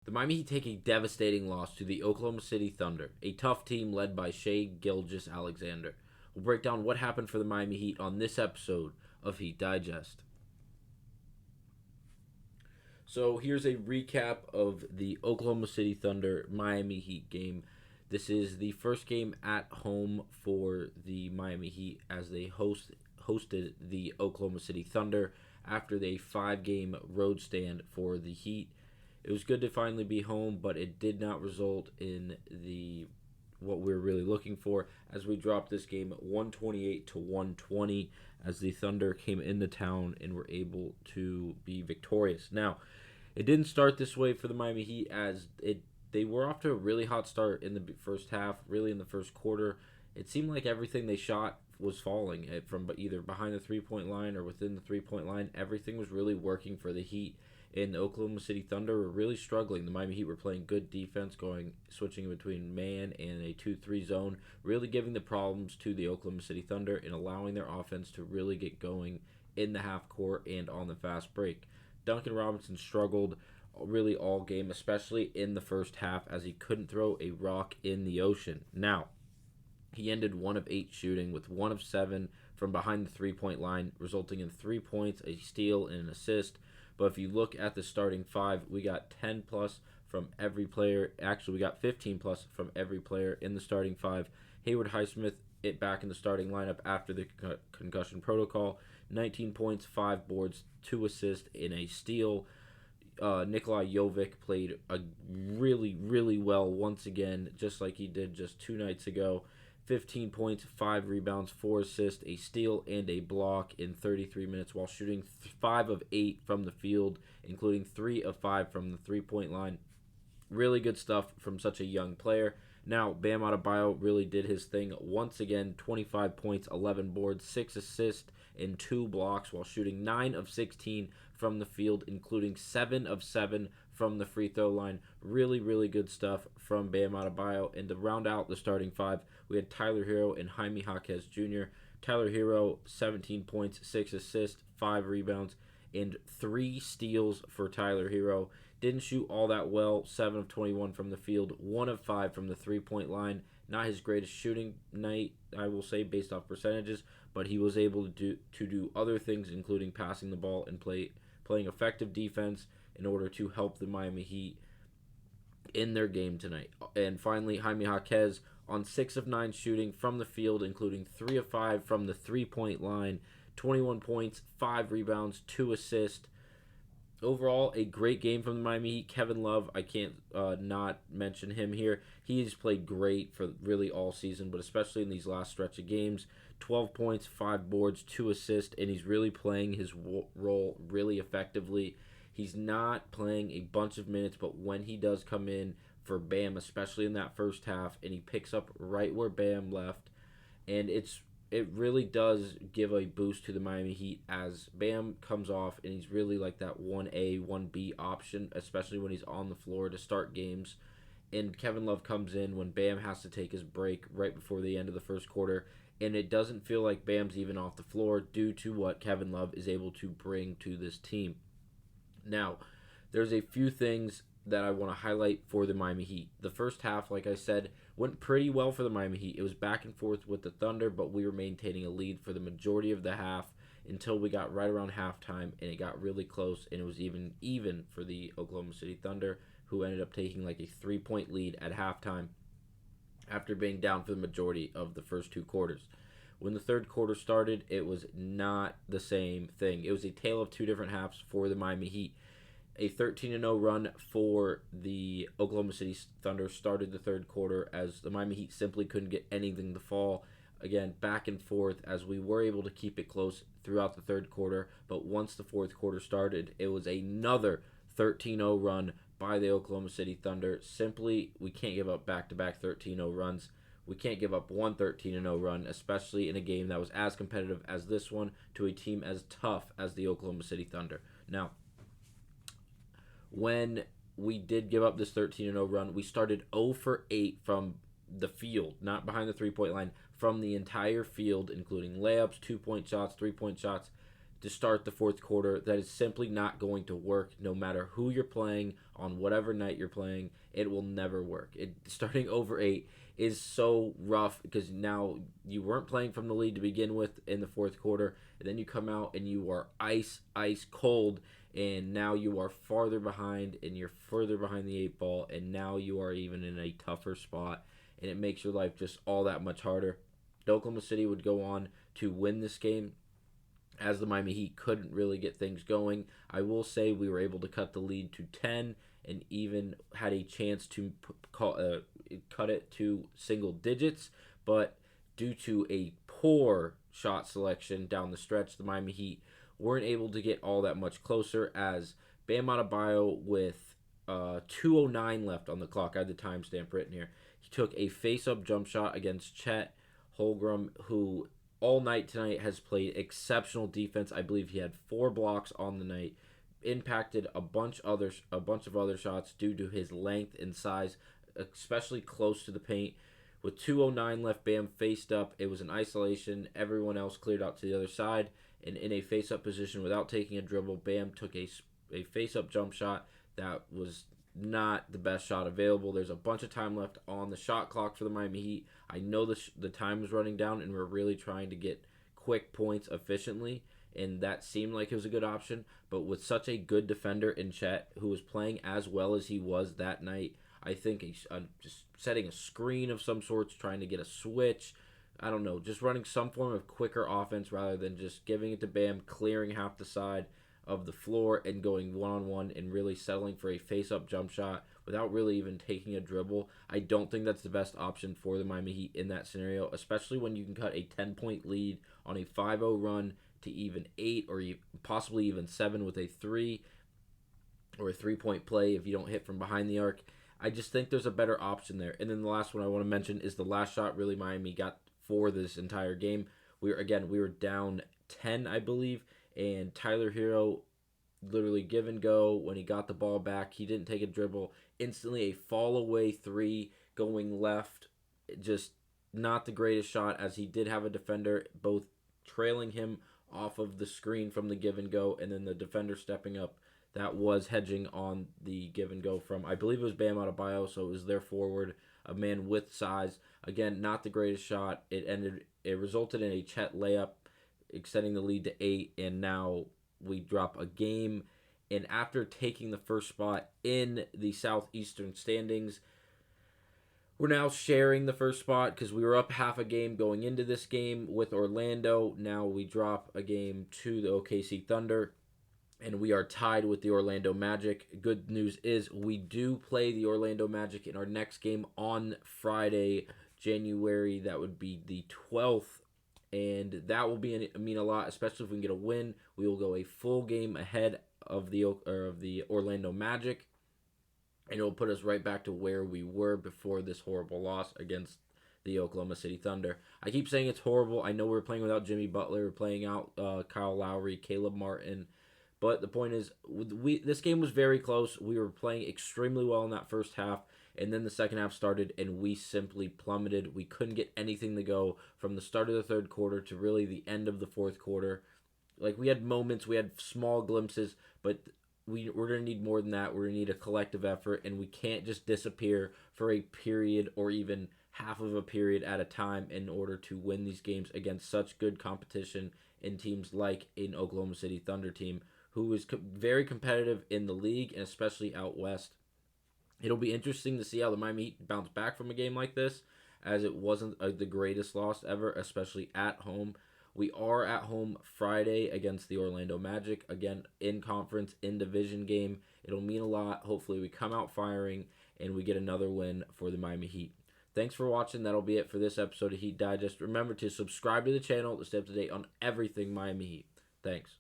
The Miami Heat take a devastating loss to the Oklahoma City Thunder, a tough team led by Shai Gilgeous-Alexander. We'll break down what happened for the Miami Heat on this episode of Heat Digest. So here's a recap of the Oklahoma City Thunder Miami Heat game. This is the first game at home for the Miami Heat as they hosted the Oklahoma City Thunder after the 5-game road stand for the Heat. It was good to finally be home, but it did not result in what we were really looking for as we dropped this game 128 to 120 as the Thunder came into town and were able to be victorious. Now, it didn't start this way for the Miami Heat as they were off to a really hot start in the first half, really in the first quarter. It seemed like everything they shot was falling from either behind the three-point line or within the three-point line. Everything was really working for the Heat. And the Oklahoma City Thunder were really struggling. The Miami Heat were playing good defense, switching between man and a 2-3 zone, really giving the problems to the Oklahoma City Thunder and allowing their offense to really get going in the half court and on the fast break. Duncan Robinson struggled really all game, especially in the first half, as he couldn't throw a rock in the ocean. Now, he ended 1 of 8 shooting with 1 of 7 from behind the three-point line, resulting in 3 points, a steal, and an assist. But if you look at the starting 5, we got 10 plus from every player. Actually, we got 15 plus from every player in the starting 5. Haywood Highsmith back in the starting lineup after the concussion protocol. 19 points, 5 boards, 2 assists, and a steal. Nikolai Jovic played really, really well once again, just like he did just 2 nights ago. 15 points, 5 rebounds, 4 assists, a steal, and a block in 33 minutes while shooting 5 of 8 from the field, including 3 of 5 from the three-point line. Really good stuff from such a young player. Now, Bam Adebayo really did his thing once again. 25 points, 11 boards, 6 assists, and 2 blocks while shooting 9 of 16 from the field, including 7 of 7 from the free throw line. Really, really good stuff from Bam Adebayo. And to round out the starting 5, we had Tyler Hero and Jaime Jaquez Jr. Tyler Hero, 17 points, 6 assists, 5 rebounds, and 3 steals for Tyler Hero. Didn't shoot all that well, 7 of 21 from the field, 1 of 5 from the three-point line. Not his greatest shooting night, I will say, based off percentages, but he was able to do other things, including passing the ball and playing effective defense in order to help the Miami Heat in their game tonight. And finally, Jaime Jaquez on 6 of 9 shooting from the field, including 3 of 5 from the three-point line, 21 points, 5 rebounds, 2 assists. Overall, a great game from the Miami Heat. Kevin Love, I can't not mention him here. He's played great for really all season, but especially in these last stretch of games. 12 points, 5 boards, 2 assists, and he's really playing his role really effectively. He's not playing a bunch of minutes, but when he does come in for Bam, especially in that first half, and he picks up right where Bam left, and it really does give a boost to the Miami Heat as Bam comes off, and he's really like that 1A, 1B option, especially when he's on the floor to start games. And Kevin Love comes in when Bam has to take his break right before the end of the first quarter, and it doesn't feel like Bam's even off the floor due to what Kevin Love is able to bring to this team. Now, there's a few things that I want to highlight for the Miami Heat. The first half, like I said, went pretty well for the Miami Heat. It was back and forth with the Thunder, but we were maintaining a lead for the majority of the half until we got right around halftime, and it got really close, and it was even for the Oklahoma City Thunder, who ended up taking like a 3-point lead at halftime after being down for the majority of the first 2 quarters. When the third quarter started, it was not the same thing. It was a tale of 2 different halves for the Miami Heat. A 13-0 run for the Oklahoma City Thunder started the third quarter as the Miami Heat simply couldn't get anything to fall. Again, back and forth as we were able to keep it close throughout the third quarter. But once the fourth quarter started, it was another 13-0 run by the Oklahoma City Thunder. Simply, we can't give up back-to-back 13-0 runs. We can't give up one 13-0 run, especially in a game that was as competitive as this one to a team as tough as the Oklahoma City Thunder. Now, when we did give up this 13-0 run, we started 0 for 8 from the field, not behind the three-point line, from the entire field, including layups, 2-point shots, 3-point shots. to start the fourth quarter. That is simply not going to work no matter who you're playing on whatever night you're playing. It will never work. Starting over 8 is so rough because now you weren't playing from the lead to begin with in the fourth quarter, and then you come out and you are ice cold, and now you are farther behind and you're further behind the 8 ball, and now you are even in a tougher spot, and it makes your life just all that much harder. Oklahoma City would go on to win this game as the Miami Heat couldn't really get things going. I will say we were able to cut the lead to 10 and even had a chance to cut it to single digits, but due to a poor shot selection down the stretch, the Miami Heat weren't able to get all that much closer as Bam Adebayo with 2:09 left on the clock. I had the timestamp written here. He took a face-up jump shot against Chet Holmgren, who all night tonight has played exceptional defense. I believe he had 4 blocks on the night, impacted a bunch of other shots due to his length and size, especially close to the paint. With 2:09 left, Bam faced up. It was an isolation. Everyone else cleared out to the other side, and in a face-up position without taking a dribble, Bam took a face-up jump shot that was not the best shot available. There's a bunch of time left on the shot clock for the Miami Heat. I know the time is running down, and we're really trying to get quick points efficiently, and that seemed like it was a good option. But with such a good defender in Chet, who was playing as well as he was that night, I think just setting a screen of some sorts, trying to get a switch, I don't know, just running some form of quicker offense rather than just giving it to Bam, clearing half the side of the floor and going one-on-one and really settling for a face-up jump shot without really even taking a dribble. I don't think that's the best option for the Miami Heat in that scenario, especially when you can cut a 10-point lead on a 5-0 run to even 8 or possibly even 7 with a 3 or a 3-point play if you don't hit from behind the arc. I just think there's a better option there. And then the last one I want to mention is the last shot really Miami got for this entire game. We were down 10, I believe, and Tyler Hero literally give and go when he got the ball back. He didn't take a dribble. Instantly a fall away 3 going left. Just not the greatest shot, as he did have a defender both trailing him off of the screen from the give and go, and then the defender stepping up that was hedging on the give and go from, I believe it was Bam Adebayo, so it was their forward, a man with size. Again, not the greatest shot. It resulted in a Chet layup, extending the lead to 8, and now we drop a game. And after taking the first spot in the Southeastern Standings, we're now sharing the first spot because we were up half a game going into this game with Orlando. Now we drop a game to the OKC Thunder, and we are tied with the Orlando Magic. Good news is we do play the Orlando Magic in our next game on Friday, January. That would be the 12th. And that will mean a lot, especially if we can get a win. We will go a full game ahead of the Orlando Magic, and it will put us right back to where we were before this horrible loss against the Oklahoma City Thunder. I keep saying it's horrible. I know we're playing without Jimmy Butler, we're playing out Kyle Lowry, Caleb Martin, but the point is, this game was very close. We were playing extremely well in that first half, and then the second half started, and we simply plummeted. We couldn't get anything to go from the start of the third quarter to really the end of the fourth quarter. Like, we had moments, we had small glimpses, but we're going to need more than that. We're going to need a collective effort, and we can't just disappear for a period or even half of a period at a time in order to win these games against such good competition in teams like an Oklahoma City Thunder team who is very competitive in the league and especially out west. It'll be interesting to see how the Miami Heat bounce back from a game like this, as it wasn't the greatest loss ever, especially at home. We are at home Friday against the Orlando Magic, again, in conference, in division game. It'll mean a lot. Hopefully we come out firing and we get another win for the Miami Heat. Thanks for watching. That'll be it for this episode of Heat Digest. Remember to subscribe to the channel to stay up to date on everything Miami Heat. Thanks.